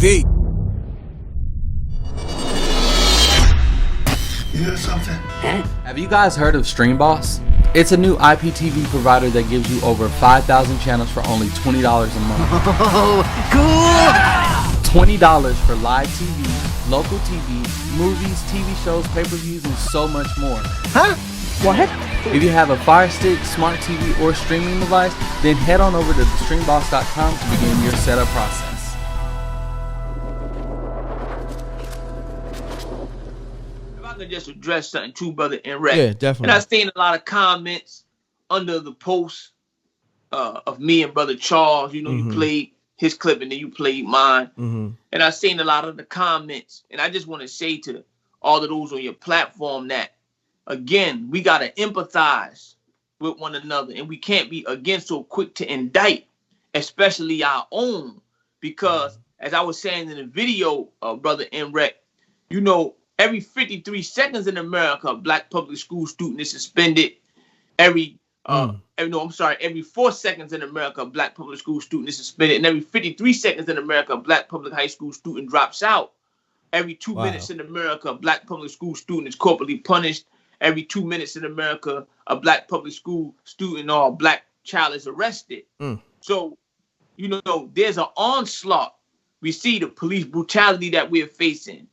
MRecktv. You hear something? Have you guys heard of Stream Boss? It's a new IPTV provider that gives you over 5,000 channels for only $20 a month. Oh, cool! $20 for live TV, local TV, movies, TV shows, pay-per-views, and so much more. Huh? What? If you have a Fire Stick, smart TV, or streaming device, then head on over to thestreamboss.com to begin your setup process. I could just address something too, brother M.Reck. Yeah, definitely. And I've seen a lot of comments under the post of me and brother Charles. You know, you played his clip and then you played mine. And I've seen a lot of the comments. And I just want to say to all of those on your platform that, again, we got to empathize with one another. And we can't be, again, so quick to indict, especially our own. Because, as I was saying in the video, brother M.Reck, you know, every 53 seconds in America, a black public school student is suspended. Every 4 seconds in America, a black public school student is suspended. And every 53 seconds in America, a black public high school student drops out. Every 2 minutes in America, a black public school student is corporally punished. Every 2 minutes in America, a black public school student or a black child is arrested. So, you know, there's an onslaught. We see the police brutality that we're facing.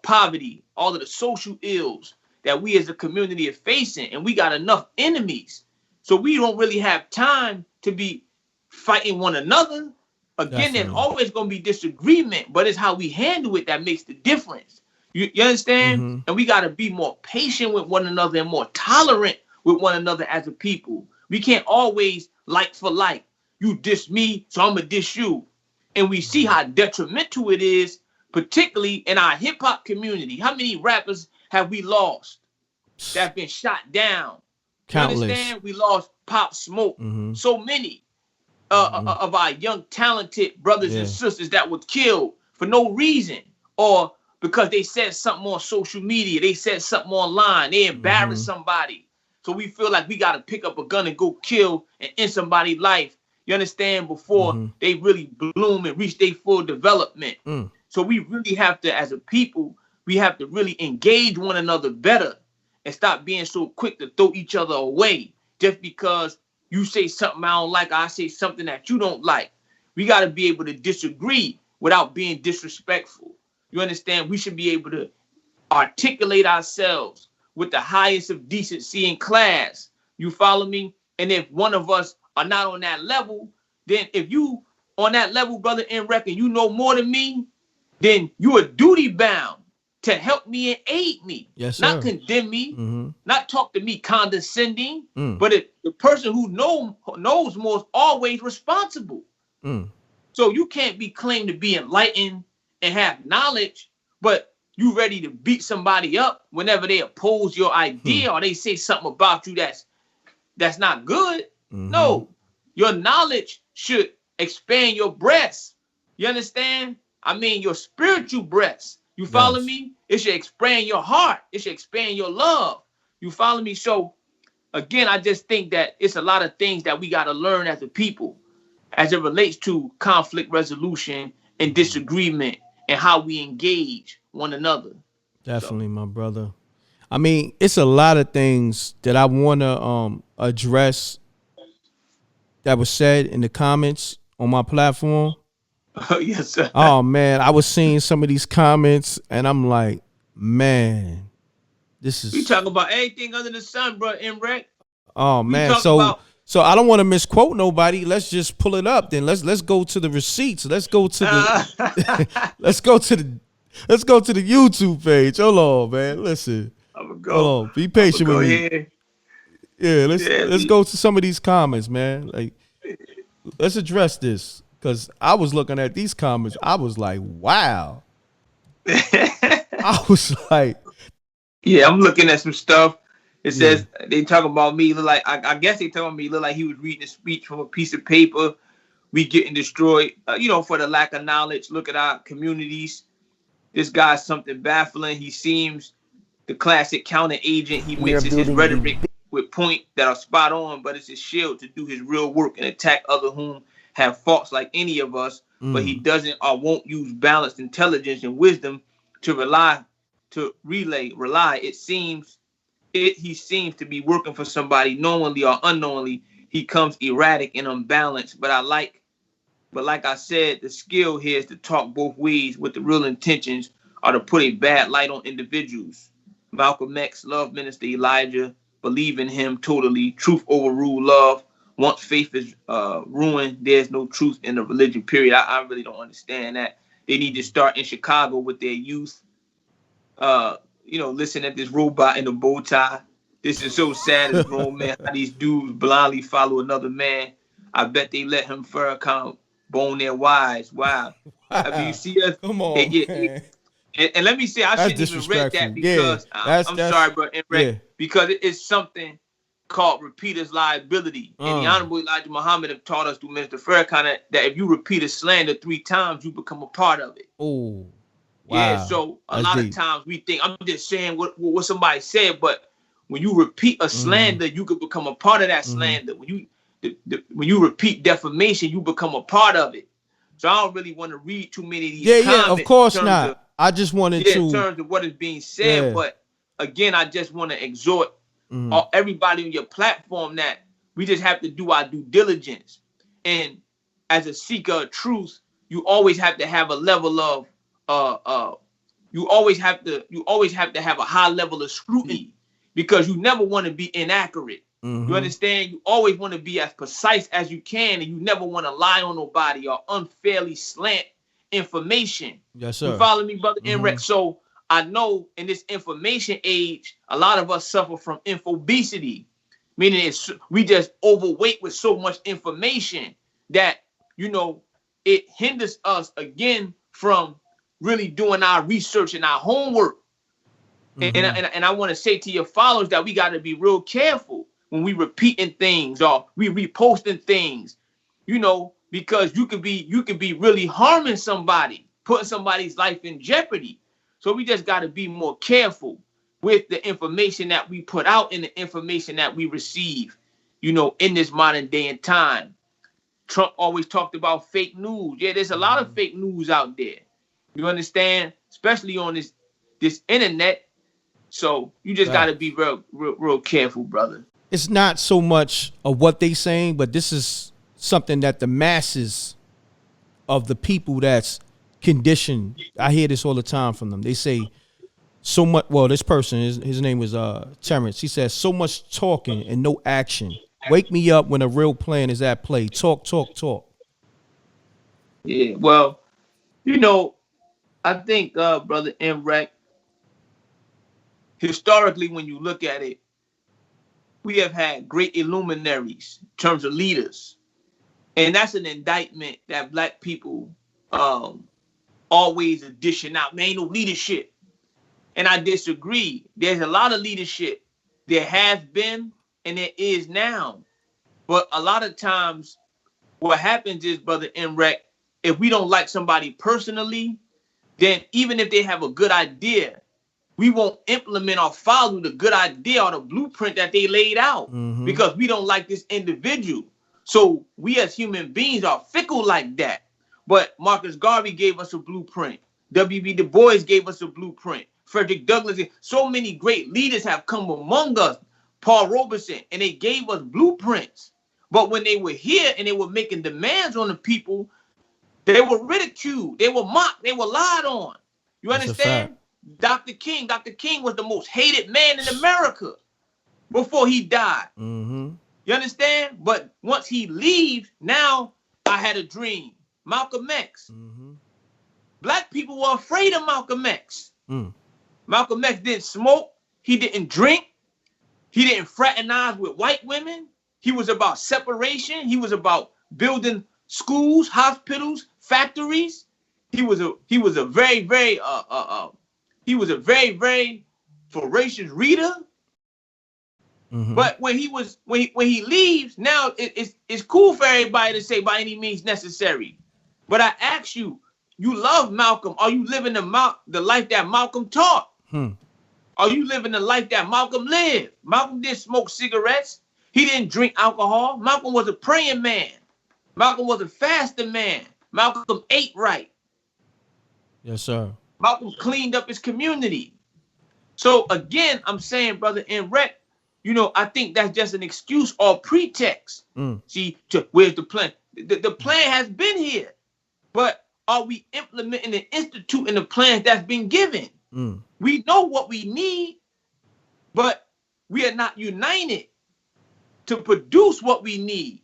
Poverty, all of the social ills that we as a community are facing, and we got enough enemies, so we don't really have time to be fighting one another. Again, there's always going to be disagreement, but it's how we handle it that makes the difference. You understand? And we got to be more patient with one another and more tolerant with one another as a people. We can't always like for like. You diss me, so I'm gonna diss you, and we see how detrimental it is. Particularly in our hip hop community, how many rappers have we lost that have been shot down? Countless. You understand? We lost Pop Smoke. So many of our young, talented brothers and sisters that were killed for no reason, or because they said something on social media, they said something online, they embarrassed somebody. So we feel like we got to pick up a gun and go kill and end somebody's life. You understand? Before they really bloom and reach their full development. So we really have to, as a people, we have to really engage one another better and stop being so quick to throw each other away just because you say something I don't like, or I say something that you don't like. We got to be able to disagree without being disrespectful. You understand? We should be able to articulate ourselves with the highest of decency and class. You follow me? And if one of us are not on that level, then if you on that level, brother M.Reck, and you know more than me, then you are duty bound to help me and aid me. Yes, sir. Not condemn me, not talk to me condescending, but if the person who knows more is always responsible. So you can't be claimed to be enlightened and have knowledge, but you ready to beat somebody up whenever they oppose your idea or they say something about you that's not good. No, your knowledge should expand your breast. You understand? I mean, your spiritual breast. You follow me? It should expand your heart. It should expand your love. You follow me? So, again, I just think that it's a lot of things that we got to learn as a people as it relates to conflict resolution and disagreement and how we engage one another. Definitely, my brother. I mean, it's a lot of things that I want to address that was said in the comments on my platform. Oh, yes, sir. Oh, man, I was seeing some of these comments, and I'm like, man, this is... We talking about everything under the sun, bro, M.Reck. Oh, man, so I don't want to misquote nobody. Let's just pull it up then. Let's go to the receipts. Let's go to the... let's go to the YouTube page. Hold on, man. Listen. I'm gonna go. Hold on. Be patient with me. Here. Yeah, let's go to some of these comments, man. Like, let's address this. Because I was looking at these comments, I was like, wow. I was like, yeah, I'm looking at some stuff. It says they talking about me look like I guess they talking about me look like he was reading a speech from a piece of paper. We getting destroyed, for the lack of knowledge. Look at our communities. This guy's something baffling. He seems the classic counter agent. He mixes his rhetoric with point that are spot on, but it's a shield to do his real work and attack other whom have faults like any of us. but he doesn't or won't use balanced intelligence and wisdom to rely. He seems to be working for somebody knowingly or unknowingly. He comes erratic and unbalanced. But like I said, the skill here is to talk both ways with the real intentions or to put a bad light on individuals. Malcolm X, love Minister Elijah, believe in him totally. Truth overrule love. Once faith is ruined, there's no truth in the religion, period. I really don't understand that. They need to start in Chicago with their youth. Listen at this robot in a bow tie. This is so sad as grown man. How these dudes blindly follow another man. I bet they let him Farrakhan bone their wives. Wow. I mean, you see us. Come on, man. And let me say, I shouldn't even read that because I'm sorry, bro, MReck, because it's something called repeater's liability. And the Honorable Elijah Muhammad have taught us through Minister Farrakhan that if you repeat a slander 3 times, you become a part of it. Oh. Wow. Yeah, so a lot of times we think, I'm just saying what somebody said, but when you repeat a slander, you could become a part of that slander. When you repeat defamation, you become a part of it. So I don't really want to read too many of these comments. Yeah, of course not. I just wanted to in terms of what is being said, but again, I just want to exhort everybody on your platform that we just have to do our due diligence. And as a seeker of truth, you always have to have a level of you always have to have a high level of scrutiny because you never want to be inaccurate. You understand? You always want to be as precise as you can, and you never want to lie on nobody or unfairly slant information. Yes, sir. You follow me, brother M.Reck? So I know in this information age, a lot of us suffer from infobesity, meaning we just overweight with so much information that, it hinders us again from really doing our research and our homework. And I want to say to your followers that we got to be real careful when we repeating things or we reposting things, because you could be really harming somebody, putting somebody's life in jeopardy. So we just got to be more careful with the information that we put out and the information that we receive, in this modern day and time. Trump always talked about fake news. Yeah, there's a lot of fake news out there. You understand? Especially on this internet. So you just got to be real careful, brother. It's not so much of what they saying, but this is something that the masses of the people that's conditioned. I hear this all the time from them. They say so much. Well, this person, his name was Terrence. He says so much talking and no action. Wake me up when a real plan is at play. Talk, talk, talk. Yeah, well, I think, brother M.Reck, historically, when you look at it, we have had great illuminaries in terms of leaders. And that's an indictment that black people always dishing out. Man, ain't no leadership. And I disagree. There's a lot of leadership. There has been and there is now. But a lot of times what happens is, brother M.Reck, if we don't like somebody personally, then even if they have a good idea, we won't implement or follow the good idea or the blueprint that they laid out because we don't like this individual. So we as human beings are fickle like that. But Marcus Garvey gave us a blueprint. W.B. Du Bois gave us a blueprint. Frederick Douglass. So many great leaders have come among us. Paul Robeson. And they gave us blueprints. But when they were here and they were making demands on the people, they were ridiculed. They were mocked. They were lied on. You understand? Dr. King was the most hated man in America before he died. You understand? But once he leaves, now I had a dream. Malcolm X. Black people were afraid of Malcolm X. Malcolm X didn't smoke. He didn't drink. He didn't fraternize with white women. He was about separation. He was about building schools, hospitals, factories. He was a very, very voracious reader. But when he leaves, now it's cool for everybody to say by any means necessary. But I ask you, you love Malcolm. Are you living the life that Malcolm taught? Are you living the life that Malcolm lived? Malcolm didn't smoke cigarettes. He didn't drink alcohol. Malcolm was a praying man. Malcolm was a fasting man. Malcolm ate right. Yes, sir. Malcolm cleaned up his community. So again, I'm saying, brother, M.Reck, I think that's just an excuse or pretext. See, where's the plan? The plan has been here, but are we implementing and instituting the plans that's been given? We know what we need, but we are not united to produce what we need.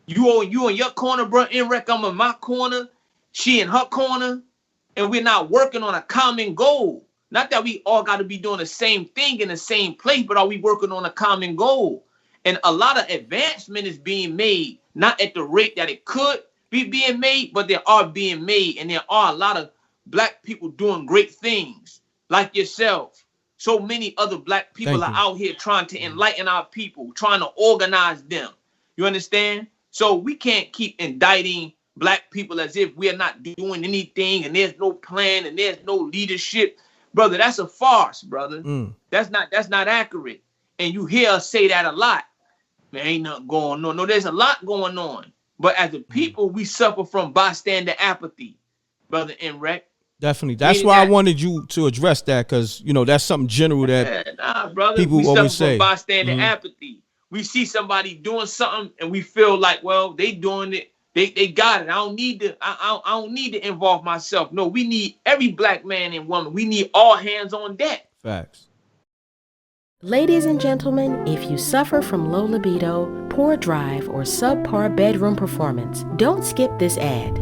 You in your corner, bro. M.Reck, I'm in my corner. She in her corner, and we're not working on a common goal. Not that we all got to be doing the same thing in the same place, but are we working on a common goal? And a lot of advancement is being made, not at the rate that it could be being made, but there are being made, and there are a lot of black people doing great things, like yourself. So many other black people are out here trying to enlighten our people, trying to organize them. You understand? So we can't keep indicting black people as if we are not doing anything and there's no plan and there's no leadership. Brother, that's a farce, brother. That's not accurate. And you hear us say that a lot. There ain't nothing going on. No, there's a lot going on. But as a people, we suffer from bystander apathy, brother M.Reck. Definitely. That's why I wanted you to address that, because that's something general that brother, people we always suffer say. From bystander apathy. We see somebody doing something and we feel like, well, they doing it. They got it. I don't need to involve myself. No, we need every black man and woman. We need all hands on deck. Facts. Ladies and gentlemen, if you suffer from low libido, poor drive, or subpar bedroom performance, don't skip this ad.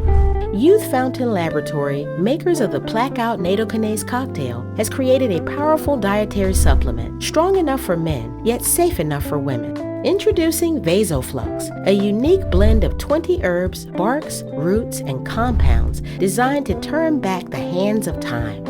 Youth Fountain Laboratory, makers of the Blackout Nattokinase cocktail, has created a powerful dietary supplement, strong enough for men, yet safe enough for women. Introducing VasoFlux, a unique blend of 20 herbs, barks, roots, and compounds designed to turn back the hands of time.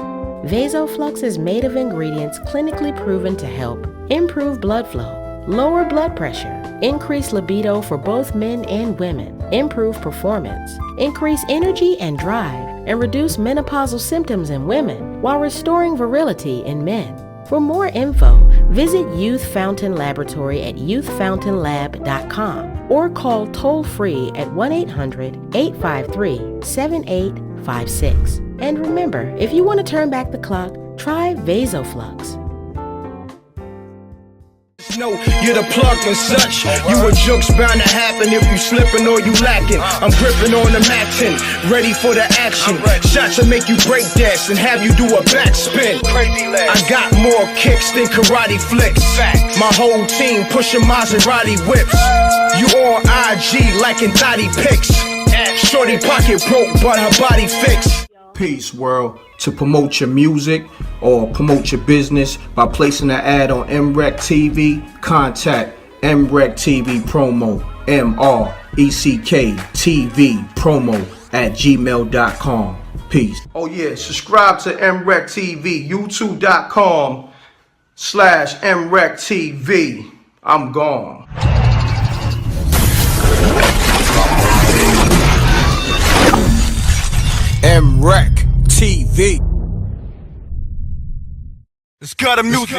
VasoFlux is made of ingredients clinically proven to help improve blood flow, lower blood pressure, increase libido for both men and women, improve performance, increase energy and drive, and reduce menopausal symptoms in women while restoring virility in men. For more info, visit Youth Fountain Laboratory at youthfountainlab.com or call toll-free at 1-800-853-7856. And remember, if you want to turn back the clock, try VasoFlux. No, you're the plug and such. You a joke's bound to happen if you slipping or you lacking. I'm gripping on the matching, ready for the action. Shots to make you break dance and have you do a backspin. I got more kicks than karate flicks. My whole team pushing Maserati whips. You on IG liking thotty pics. Shorty pocket broke, but her body fixed. Peace, world. To promote your music or promote your business by placing an ad on MRecktv, contact mrecktvpromo, mrecktvpromo @gmail.com. Peace. Oh yeah, subscribe to MRecktv, youtube.com/MRecktv. I'm gone. MRecktv. It's got a music.